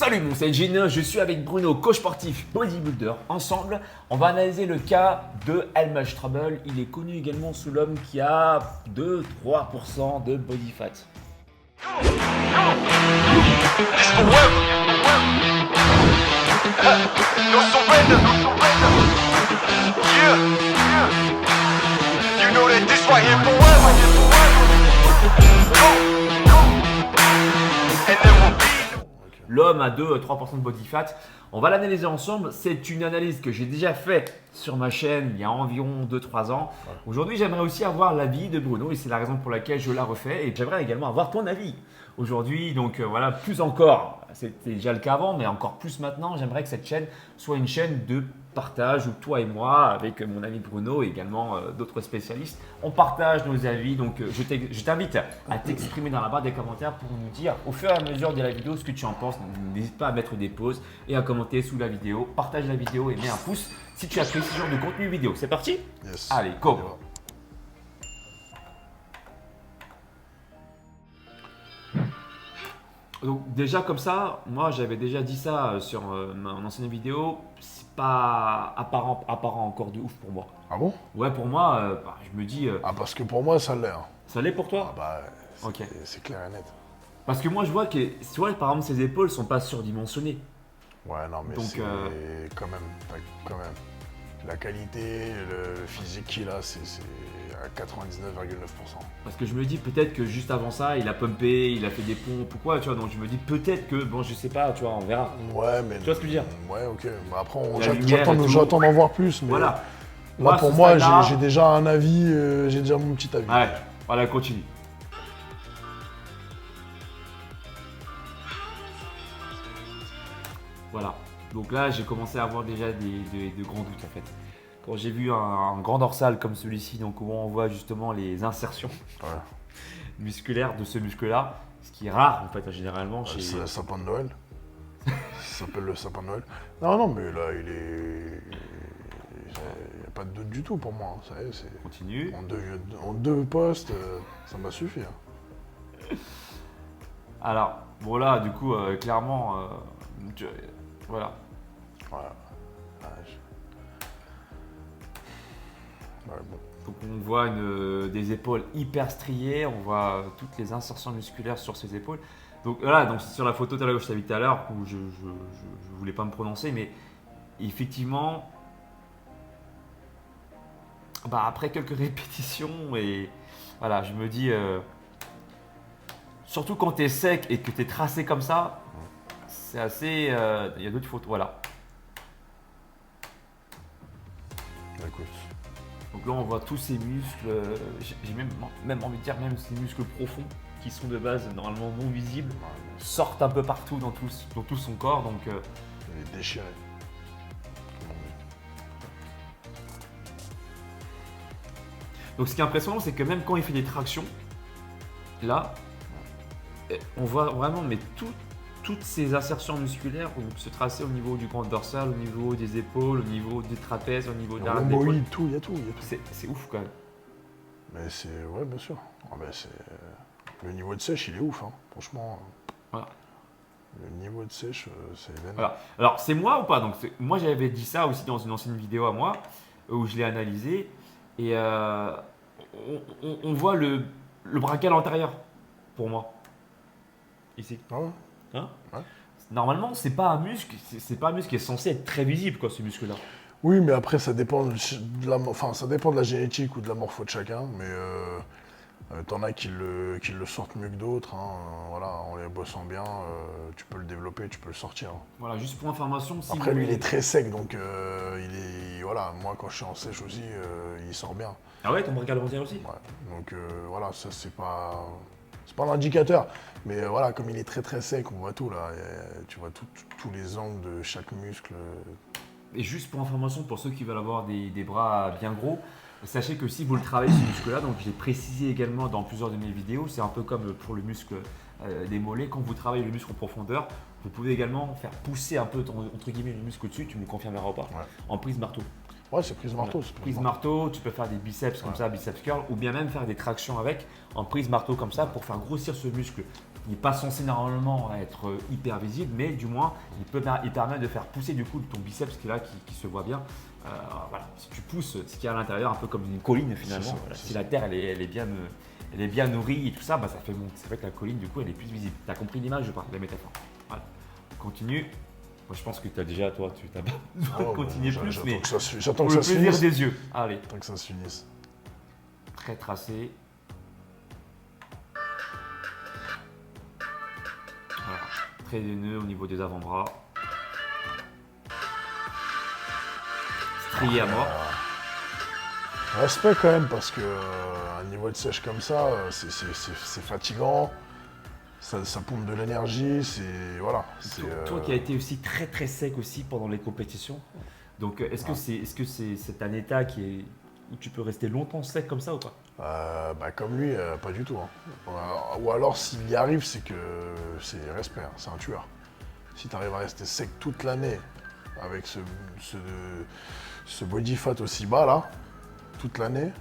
Salut mon c'est Gene, je suis avec Bruno, coach sportif bodybuilder. Ensemble, on va analyser le cas de Helmut Trouble. Il est connu également sous l'homme qui a 2-3% de body fat. L'homme a 2-3% de body fat. On va l'analyser ensemble. C'est une analyse que j'ai déjà faite sur ma chaîne il y a environ 2-3 ans. Aujourd'hui, j'aimerais aussi avoir l'avis de Bruno et c'est la raison pour laquelle je la refais. Et j'aimerais également avoir ton avis aujourd'hui. Donc voilà, plus encore, c'était déjà le cas avant, mais encore plus maintenant, j'aimerais que cette chaîne soit une chaîne de partage où toi et moi, avec mon ami Bruno et également d'autres spécialistes, on partage nos avis. Donc je t'invite à t'exprimer dans la barre des commentaires pour nous dire au fur et à mesure de la vidéo ce que tu en penses. N'hésite pas à mettre des pauses et à commenter sous la vidéo. Partage la vidéo et mets un pouce si tu apprécies ce genre de contenu vidéo. C'est parti? Yes. Allez, go! Donc déjà comme ça, moi j'avais déjà dit ça sur mon ancienne vidéo, c'est pas apparent encore de ouf pour moi. Ah bon? Ouais, pour moi, je me dis, Ah, parce que pour moi, ça l'est. Hein. ça l'est pour toi? Ah bah, Ok. c'est clair et net. Parce que moi je vois que, tu vois, par exemple, ses épaules sont pas surdimensionnées. Ouais, non, mais Donc, c'est quand même. La qualité, le physique qu'il a, c'est à 99,9%. Parce que je me dis peut-être que juste avant ça, il a pumpé, il a fait des pompes ou quoi, tu vois. Donc je me dis peut-être que, bon, je sais pas, tu vois, on verra. Ouais, mais. Tu vois ce que je veux dire? Ouais, ok. Mais après, La lumière et tout. j'attends d'en voir plus. Mais Voilà. là, Moi, pour ce moi, stade-là- j'ai déjà un avis, j'ai déjà mon petit avis. Ouais, voilà, continue. Voilà. Donc là, j'ai commencé à avoir déjà de grands doutes en fait. Quand j'ai vu un grand dorsal comme celui-ci, donc où on voit justement les insertions Ouais. musculaires de ce muscle-là, ce qui est rare en fait généralement chez. C'est le sapin de Noël. Ça s'appelle le sapin de Noël. Non, mais là, il est. Il n'y a pas de doute du tout pour moi. Hein. Ça y est, c'est. Continue. En deux postes, ça m'a suffi. Hein. Alors, bon là, du coup, clairement, voilà. Voilà. Ouais, bon. Donc on voit des épaules hyper striées, on voit toutes les insertions musculaires sur ses épaules. Donc voilà, donc sur la photo que je t'avais tout à l'heure, où je voulais pas me prononcer, mais effectivement, après quelques répétitions, et voilà, je me dis, surtout quand tu es sec et que tu es tracé comme ça, c'est assez. Il y a d'autres photos, voilà. Écoute. Donc là, on voit tous ces muscles, j'ai même envie de dire, même ces muscles profonds qui sont de base normalement non visibles, sortent un peu partout dans tout son corps. Donc, Il est déchiré. donc ce qui est impressionnant, c'est que même quand il fait des tractions, là, on voit vraiment mais toutes ces insertions musculaires se tracer au niveau du grand dorsal, au niveau des épaules, au niveau des trapèzes, au niveau de l'arrière de l'épaule. Rhomboïde, tout, il y a tout. C'est ouf quand même. Mais c'est. Ouais, bien sûr. Ah, ben, le niveau de sèche, il est ouf, hein. Franchement. Voilà. Le niveau de sèche, c'est vénère. Voilà. Alors, c'est moi ou pas? Donc, moi, j'avais dit ça aussi dans une ancienne vidéo à moi, où je l'ai analysé. Et on voit le brachial antérieur, pour moi. Ici. Ah ouais? Hein? Ouais. Normalement, c'est pas un muscle qui est censé être très visible, quoi, ce muscle-là. Oui, mais après, ça dépend ça dépend de la génétique ou de la morpho de chacun. Mais t'en as qui le sortent mieux que d'autres. Hein. Voilà, en les bossant bien, tu peux le développer, tu peux le sortir. Hein. Voilà, juste pour information. Si Après, vous- lui, il est très sec, donc voilà, moi, quand je suis en sèche aussi, il sort bien. Ah ouais, ton brachial antérieur aussi? Ouais. Donc voilà, ça, c'est pas un indicateur. Mais voilà, comme il est très très sec, on voit tout là. Tu vois tous les angles de chaque muscle. Et juste pour information, pour ceux qui veulent avoir des bras bien gros, sachez que si vous le travaillez ce muscle-là, donc je l'ai précisé également dans plusieurs de mes vidéos, c'est un peu comme pour le muscle des mollets, quand vous travaillez le muscle en profondeur, vous pouvez également faire pousser un peu entre guillemets le muscle au-dessus, tu me confirmeras ou pas, Ouais. en prise marteau. Ouais, c'est prise marteau. Voilà. Prise marteau, tu peux faire des biceps comme ça, biceps curl, ou bien même faire des tractions avec en prise marteau comme ça pour faire grossir ce muscle il n'est pas censé normalement être hyper visible, mais du moins, il permet de faire pousser du coup ton biceps qui est là, qui se voit bien. Voilà. Si tu pousses ce qu'il y a à l'intérieur, un peu comme une colline finalement, Ça, voilà. Si la terre elle est bien nourrie et tout ça, ça fait que la colline du coup elle est plus visible. Tu as compris l'image ou pas, la métaphore? Voilà. On continue. Moi je pense que tu as déjà, toi, tu n'as pas besoin de continuer plus, mais j'attends pour que le ça se plaisir finisse. des yeux. Allez, Tant que ça se finisse. très tracé. Voilà. Très nœud au niveau des avant-bras. Strié à mort. Respect quand même, parce que un niveau de sèche comme ça, c'est fatigant. Ça pompe de l'énergie, c'est. Voilà. Toi qui as été aussi très très sec aussi pendant les compétitions, donc est-ce que c'est un état où tu peux rester longtemps sec comme ça ou pas? Comme lui, pas du tout. Hein. Ou alors s'il y arrive, c'est que c'est respect, hein, c'est un tueur. Si tu arrives à rester sec toute l'année avec ce body fat aussi bas là, toute l'année,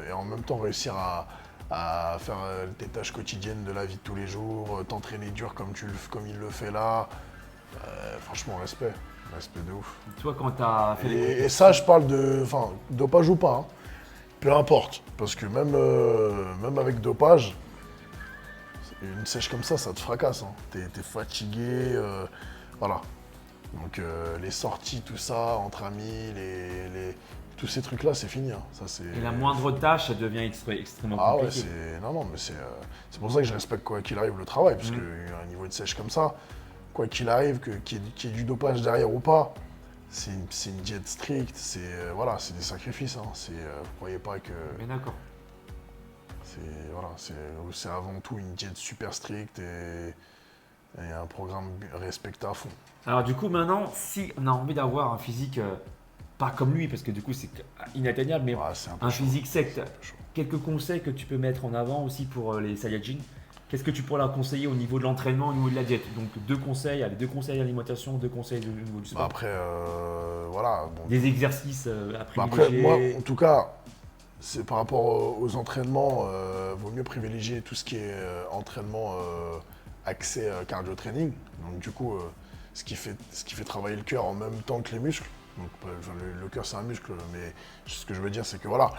et en même temps réussir à faire tes tâches quotidiennes de la vie de tous les jours, t'entraîner dur comme il le fait là, franchement respect de ouf. Toi quand tu as fait Et ça je parle de dopage ou pas, hein. Peu importe, parce que même avec dopage, une sèche comme ça te fracasse, hein. T'es fatigué, voilà. Donc les sorties, tout ça, entre amis, tous ces trucs-là, c'est fini, hein. Ça, et la moindre tâche, ça devient extrêmement Ah ouais, compliqué. c'est pour ça que je respecte quoi qu'il arrive le travail, parce qu'un niveau de sèche comme ça, quoi qu'il arrive, qu'il y ait du dopage derrière ou pas, c'est une diète stricte, c'est des sacrifices, hein. Vous croyez pas que... Mais d'accord. C'est avant tout une diète super stricte et un programme respecté à fond. Alors du coup maintenant, si on a envie d'avoir un physique pas comme lui, parce que du coup c'est inatteignable, mais C'est un peu un chaud. physique sec, Chaud. quelques conseils que tu peux mettre en avant aussi pour les Saiyajin. Qu'est-ce que tu pourrais leur conseiller au niveau de l'entraînement, au niveau de la diète? Donc deux conseils d'alimentation, 2 conseils au niveau du sport. Après, voilà. Bon. Des exercices à Après, privilégier. moi, en tout cas, c'est par rapport aux entraînements, vaut mieux privilégier tout ce qui est entraînement axé cardio-training. Donc du coup, ce qui fait travailler le cœur en même temps que les muscles. Donc le cœur c'est un muscle, mais ce que je veux dire c'est que voilà,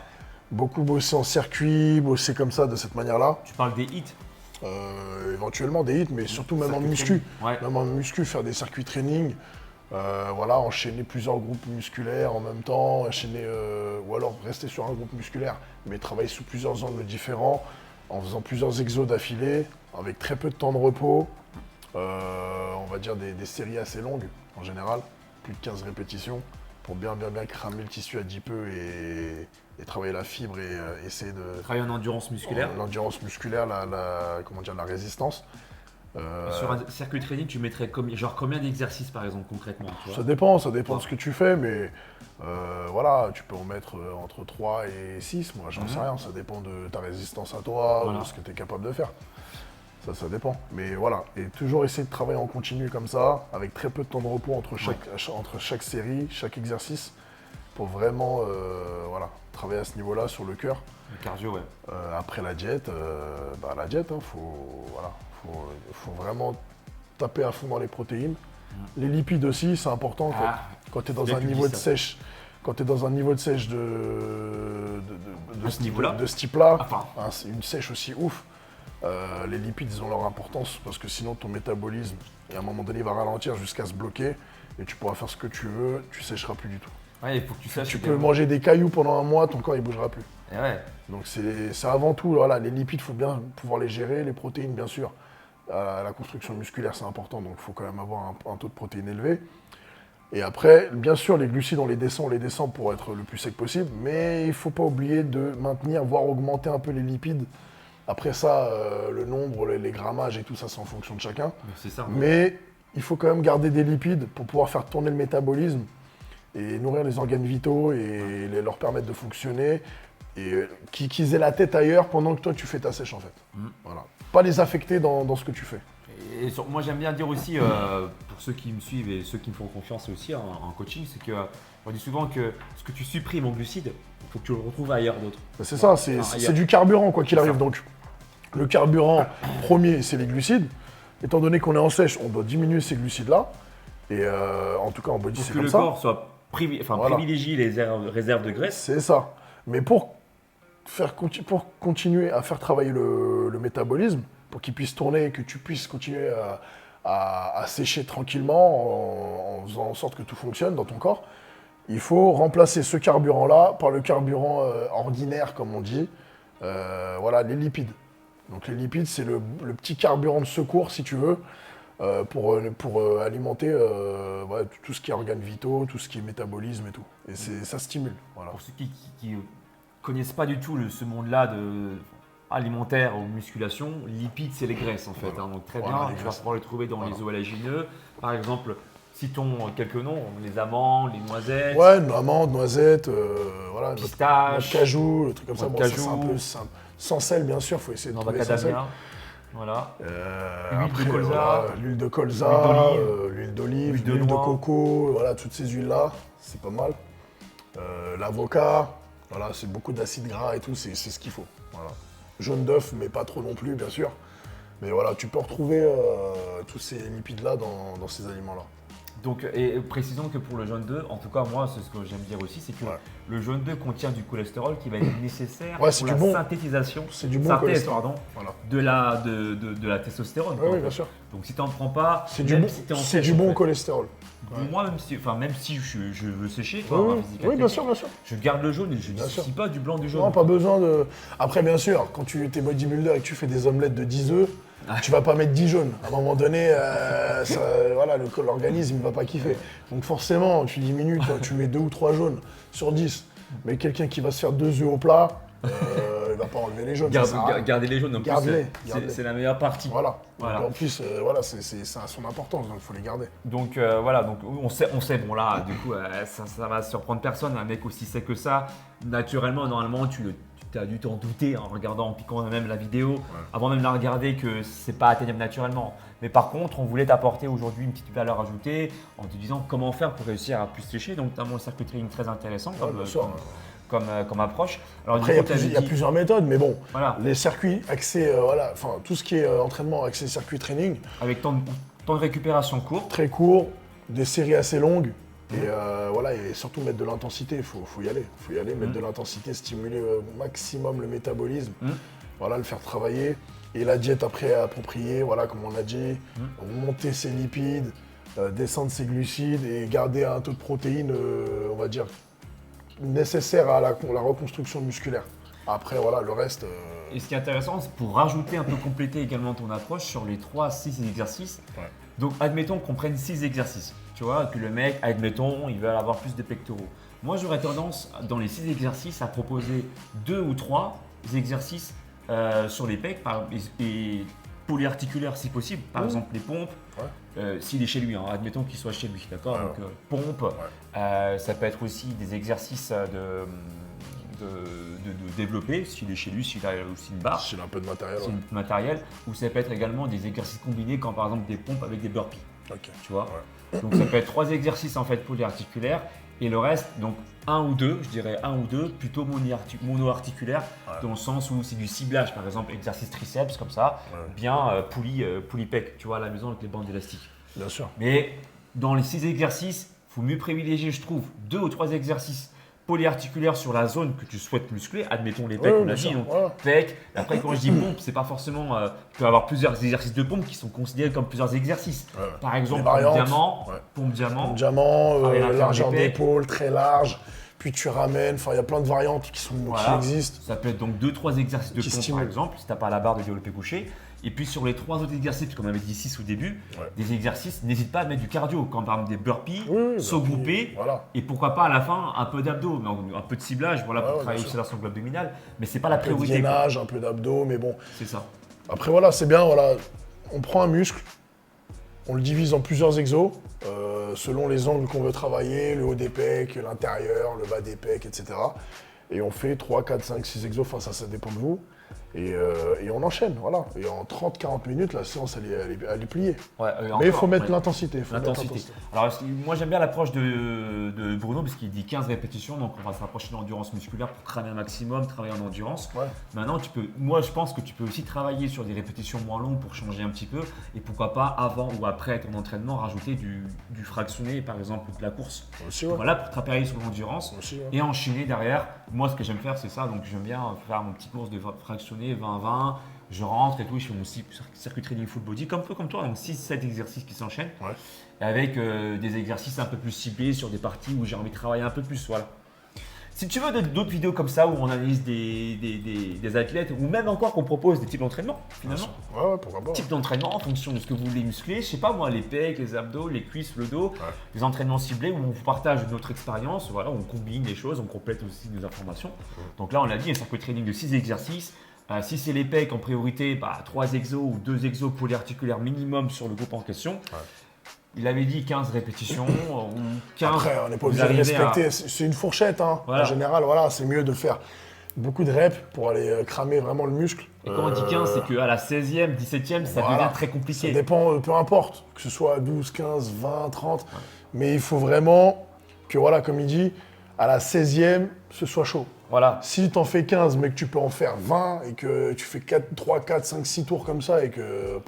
beaucoup bosser en circuit, bosser comme ça de cette manière-là. Tu parles des hits. Éventuellement des hits, mais surtout même en Circuit muscu. training. Ouais. Même en muscu, faire des circuits training. Voilà, enchaîner plusieurs groupes musculaires en même temps, ou alors rester sur un groupe musculaire, mais travailler sous plusieurs angles différents, en faisant plusieurs exos d'affilée, avec très peu de temps de repos, on va dire des séries assez longues en général, plus de 15 répétitions, pour bien cramer le tissu adipeux et travailler la fibre et essayer de... Travailler en endurance musculaire. L'endurance musculaire, la résistance. Sur un circuit training, tu mettrais combien d'exercices par exemple concrètement, tu vois? Ça dépend de ce que tu fais, mais voilà, tu peux en mettre entre 3 et 6, moi j'en sais rien, ça dépend de ta résistance à toi, Voilà. de ce que tu es capable de faire. Ça dépend. Mais voilà, et toujours essayer de travailler en continu comme ça, avec très peu de temps de repos entre chaque série, chaque exercice, pour vraiment travailler à ce niveau-là sur le cœur. Le cardio, ouais. Après la diète, hein, faut vraiment taper à fond dans les protéines. Les lipides aussi, c'est important quand tu es dans un niveau de sèche. Quand tu es dans un niveau de sèche de ce type-là, une sèche aussi ouf, les lipides ils ont leur importance parce que sinon ton métabolisme, à un moment donné, va ralentir jusqu'à se bloquer et tu pourras faire ce que tu veux, tu sécheras plus du tout. Ouais, il faut que tu saches. Tu peux manger des cailloux pendant un mois, ton corps il bougera plus. Et ouais. Donc c'est avant tout, voilà, les lipides, il faut bien pouvoir les gérer, les protéines bien sûr. La construction musculaire c'est important, donc il faut quand même avoir un taux de protéines élevé. Et après, bien sûr, les glucides, on les descend pour être le plus sec possible, mais il ne faut pas oublier de maintenir, voire augmenter un peu les lipides. Après ça, le nombre, les grammages et tout ça, c'est en fonction de chacun. C'est ça. Mais il faut quand même garder des lipides pour pouvoir faire tourner le métabolisme et nourrir les organes vitaux et leur permettre de fonctionner et qu'ils aient la tête ailleurs pendant que toi, tu fais ta sèche en fait. Voilà. Pas les affecter dans ce que tu fais. Et moi j'aime bien dire aussi, pour ceux qui me suivent et ceux qui me font confiance aussi en coaching, c'est que on dit souvent que ce que tu supprimes en glucides, il faut que tu le retrouves ailleurs d'autres. C'est ça, c'est du carburant quoi qu'il arrive. Donc Le carburant premier, c'est les glucides. Étant donné qu'on est en sèche, on doit diminuer ces glucides-là. Et en tout cas, en body, Pour c'est que comme le ça. corps soit Voilà. privilégie les réserves de graisse. C'est ça. Mais pour continuer à faire travailler le métabolisme, pour qu'il puisse tourner et que tu puisses continuer à sécher tranquillement en faisant en sorte que tout fonctionne dans ton corps, il faut remplacer ce carburant-là par le carburant ordinaire, comme on dit, voilà, les lipides. Donc les lipides, c'est le petit carburant de secours, si tu veux, pour alimenter ouais, tout ce qui est organes vitaux, tout ce qui est métabolisme et tout. Et ça stimule. Voilà. Pour ceux qui connaissent pas du tout ce monde-là alimentaire ou musculation, lipides, c'est les graisses en fait. Voilà. Donc très Voilà, bien, les tu vas graisses. pouvoir les trouver dans Voilà. les oléagineux. Par exemple, citons quelques noms, les amandes, les noisettes, Ouais, amandes, noisettes, voilà, notre pistaches, cajou, le truc comme ça. Notre Bon, ça, c'est un cajou. peu sans sel, bien sûr, il faut essayer de trouver sans sel. macadamia. Voilà. L'huile de colza, l'huile de colza, l'huile d'olive, l'huile de l'huile de noix. coco, voilà, toutes ces huiles-là, c'est pas mal. L'avocat, voilà, c'est beaucoup d'acides gras et tout, c'est ce qu'il faut. Voilà. Jaune d'œuf, mais pas trop non plus, bien sûr. Mais voilà, tu peux retrouver tous ces lipides-là dans ces aliments-là. Donc, et précisons que pour le jaune d'œuf, en tout cas moi, c'est ce que j'aime dire aussi, c'est que Ouais. le jaune d'œuf contient du cholestérol qui va être nécessaire Ouais, c'est pour du la bon. synthétisation, C'est du bon synthèse, cholestérol. pardon, Voilà. de la testostérone. Oui, quoi, en oui, fait. bien sûr. Donc si tu n'en prends pas, C'est du même bon, si t'es en c'est sèche, du en bon fait, cholestérol. moi, même si je veux sécher, quoi, Oui, avoir oui, un physique oui, bien athlétique, sûr, bien sûr. je garde le jaune et je ne Bien sûr. dissocie pas du blanc du jaune. Non, pas besoin de. Après, bien sûr, quand tu es bodybuilder et que tu fais des omelettes de 10 œufs, tu vas pas mettre 10 jaunes. À un moment donné, voilà, l'organisme ne va pas kiffer. Donc forcément, tu diminues, tu mets 2 ou 3 jaunes sur 10. Mais quelqu'un qui va se faire 2 œufs au plat, il va pas enlever les jaunes. ça sert à rien. Gardez les jaunes, en plus, Garde-les, c'est- garde-les. c'est la meilleure partie. Voilà. Voilà. Donc, en plus, voilà, ça a son importance, donc il faut les garder. Donc voilà, donc on sait, bon là, du coup, ça va surprendre personne, un mec aussi sait que ça. Naturellement, normalement, tu as dû t'en douter en regardant, en piquant même la vidéo, avant même de la regarder, que c'est pas atteignable naturellement. Mais par contre, on voulait t'apporter aujourd'hui une petite valeur ajoutée en te disant comment faire pour réussir à plus sécher, donc notamment le circuit training très intéressant bien sûr. comme approche. Alors, Après, du il coup, t'avais y a dit- plusieurs méthodes, mais bon, Voilà, les circuits axés, voilà, enfin, tout ce qui est entraînement axé circuit training, avec temps de récupération court. très court, des séries assez longues, et voilà, et surtout mettre de l'intensité, il faut y aller. Il faut y aller, mettre de l'intensité, stimuler au maximum le métabolisme, voilà, le faire travailler. Et la diète après appropriée, voilà, comme on a dit, monter ses lipides, descendre ses glucides et garder un taux de protéines, on va dire, nécessaire à la reconstruction musculaire. Après, voilà, le reste. Et ce qui est intéressant, c'est pour rajouter un peu, compléter également ton approche sur les 3-6 exercices. Ouais. Donc, admettons qu'on prenne 6 exercices. Tu vois, que le mec, admettons, il veut avoir plus de pectoraux. Moi, j'aurais tendance, dans les 6 exercices, à proposer 2 ou 3 exercices sur les pecs et polyarticulaires si possible. Par exemple, les pompes. S'il est chez lui, hein, admettons qu'il soit chez lui, d'accord. Donc, pompe, ça peut être aussi des exercices de développer, s'il est chez lui, s'il a aussi une barre, J'ai un peu de matériel. c'est une matériel, ou ça peut être également des exercices combinés, comme par exemple des pompes avec des burpees, Ok. tu vois. Donc ça peut être 3 exercices en fait polyarticulaires, et le reste, donc un ou deux, je dirais un ou deux, plutôt monoarticulaires, dans le sens où c'est du ciblage, par exemple exercice triceps comme ça, bien poulie pec, tu vois, à la maison avec les bandes élastiques. Bien sûr. Mais dans les 6 exercices, il faut mieux privilégier, je trouve, 2 ou 3 exercices polyarticulaires sur la zone que tu souhaites muscler. Admettons les pecs, Ouais, on bien a dit. sûr, Donc, voilà. pecs. Après, quand je dis pompe, c'est pas forcément. Tu peux avoir plusieurs exercices de pompe qui sont considérés comme plusieurs exercices. Ouais. Par exemple, Les pompe variantes. diamant, Ouais. pompe diamant. Diamant, Travailler l'intérieur largeur des pecs. d'épaule, très large, puis tu ramènes, enfin il y a plein de variantes qui Voilà. existent. Ça peut être donc 2-3 exercices de Qui pompe, par stimulent. exemple, si tu n'as pas la barre de développé couché. Et puis sur les 3 autres exercices, parce qu'on avait dit 6 au début, des exercices, n'hésite pas à mettre du cardio, comme par exemple des burpees, saut burpees, groupé, voilà. et pourquoi pas à la fin un peu d'abdos, donc un peu de ciblage, voilà, pour travailler bien aussi la sangle abdominale, mais c'est pas la Un peu de priorité. quoi. gainage, un peu d'abdos, mais bon. C'est ça. Après voilà, c'est bien, voilà. On prend un muscle, on le divise en plusieurs exos, selon les angles qu'on veut travailler, le haut des pecs, l'intérieur, le bas des pecs, etc. Et on fait 3, 4, 5, 6 exos, enfin ça dépend de vous. Et on enchaîne, voilà. Et en 30-40 minutes, la séance, elle est pliée. Ouais, Mais il faut mettre l'intensité. Alors, moi, j'aime bien l'approche de Bruno parce qu'il dit 15 répétitions, donc on va se rapprocher de l'endurance musculaire pour cramer un maximum, travailler en endurance. Ouais. Maintenant, moi, je pense que tu peux aussi travailler sur des répétitions moins longues pour changer un petit peu et pourquoi pas avant ou après ton entraînement rajouter du fractionné, par exemple, de la course. Aussi, ouais. Voilà, pour travailler sur l'endurance Aussi, ouais. et enchaîner derrière. Moi, ce que j'aime faire, c'est ça, donc j'aime bien faire mon petit course de fractionné 20-20. Je rentre et tout, je fais mon circuit training full body, un peu comme toi, donc 6-7 exercices qui s'enchaînent, Ouais. avec des exercices un peu plus ciblés sur des parties où j'ai envie de travailler un peu plus. Voilà. Si tu veux d'autres vidéos comme ça où on analyse des athlètes ou même encore qu'on propose des types d'entraînement finalement. Ouais, pourquoi pas. Type d'entraînement en fonction de ce que vous voulez muscler, je sais pas moi, les pecs, les abdos, les cuisses, le dos, des entraînements ciblés où on vous partage notre expérience, voilà, on combine les choses, on complète aussi nos informations. Donc là on a dit un circuit training de 6 exercices. Si c'est les pecs en priorité, 3 exos ou 2 exos polyarticulaires minimum sur le groupe en question. Ouais. Il avait dit 15 répétitions ou 15. Après, on n'est pas obligé de respecter, c'est une fourchette. Hein. Voilà. En général, voilà, c'est mieux de faire beaucoup de reps pour aller cramer vraiment le muscle. Et quand on dit 15, c'est qu'à la 16e, 17e, ça devient très compliqué. Ça dépend, peu importe, que ce soit 12, 15, 20, 30. Ouais. Mais il faut vraiment que, voilà, comme il dit, à la 16e, ce soit chaud. Voilà. Si tu en fais 15, mais que tu peux en faire 20 et que tu fais 3, 4, 5, 6 tours comme ça et que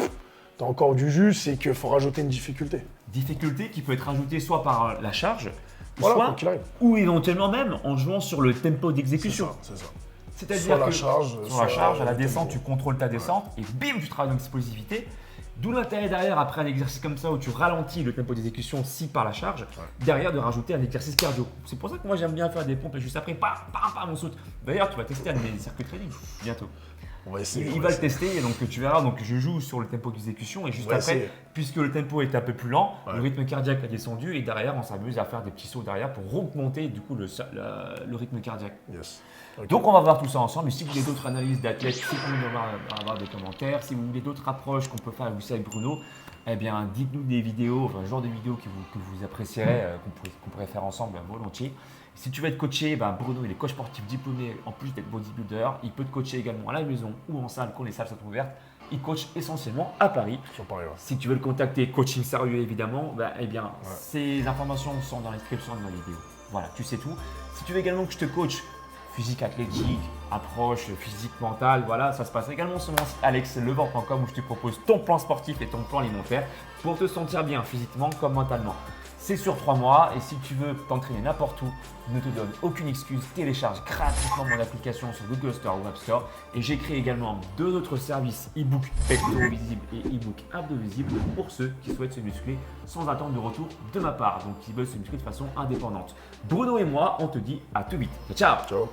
tu as encore du jus, c'est qu'il faut rajouter une difficulté. Difficulté qui peut être ajoutée soit par la charge, voilà, ou éventuellement même en jouant sur le tempo d'exécution. C'est ça. C'est-à-dire que sur la charge, à la descente, tu contrôles ta descente et bim, tu travailles en explosivité. D'où l'intérêt derrière, après un exercice comme ça où tu ralentis le tempo d'exécution si par la charge, derrière de rajouter un exercice cardio. C'est pour ça que moi j'aime bien faire des pompes et juste après, pam, on saute. D'ailleurs, tu vas tester un de mes circuits training bientôt. On va essayer. Il va le tester et donc tu verras. Donc je joue sur le tempo d'exécution et juste après, puisque le tempo est un peu plus lent, le rythme cardiaque a descendu et derrière on s'amuse à faire des petits sauts derrière pour remonter du coup le rythme cardiaque. Yes. Okay. Donc on va voir tout ça ensemble. Et si vous voulez d'autres analyses d'athlètes, si vous voulez avoir des commentaires, si vous voulez d'autres approches qu'on peut faire avec Bruno, eh bien dites-nous des vidéos, enfin le genre de vidéos que vous apprécierez, qu'on pourrait faire ensemble volontiers. Si tu veux être coaché, Bruno il est coach sportif diplômé en plus d'être bodybuilder. Il peut te coacher également à la maison ou en salle quand les salles sont ouvertes. Il coach essentiellement à Paris. Si tu veux le contacter, coaching sérieux évidemment, ces informations sont dans la description de ma vidéo. Voilà, tu sais tout. Si tu veux également que je te coach physique athlétique, approche physique mentale, voilà, ça se passe également sur mon site alexlevent.com où je te propose ton plan sportif et ton plan alimentaire pour te sentir bien physiquement comme mentalement. C'est sur 3 mois et si tu veux t'entraîner n'importe où, ne te donne aucune excuse, télécharge gratuitement mon application sur Google Store ou App Store et j'ai créé également 2 autres services e-book pectoraux visibles et e-book abdos visibles pour ceux qui souhaitent se muscler sans attendre de retour de ma part, donc qui veulent se muscler de façon indépendante. Bruno et moi, on te dit à tout vite. Ciao. Ciao.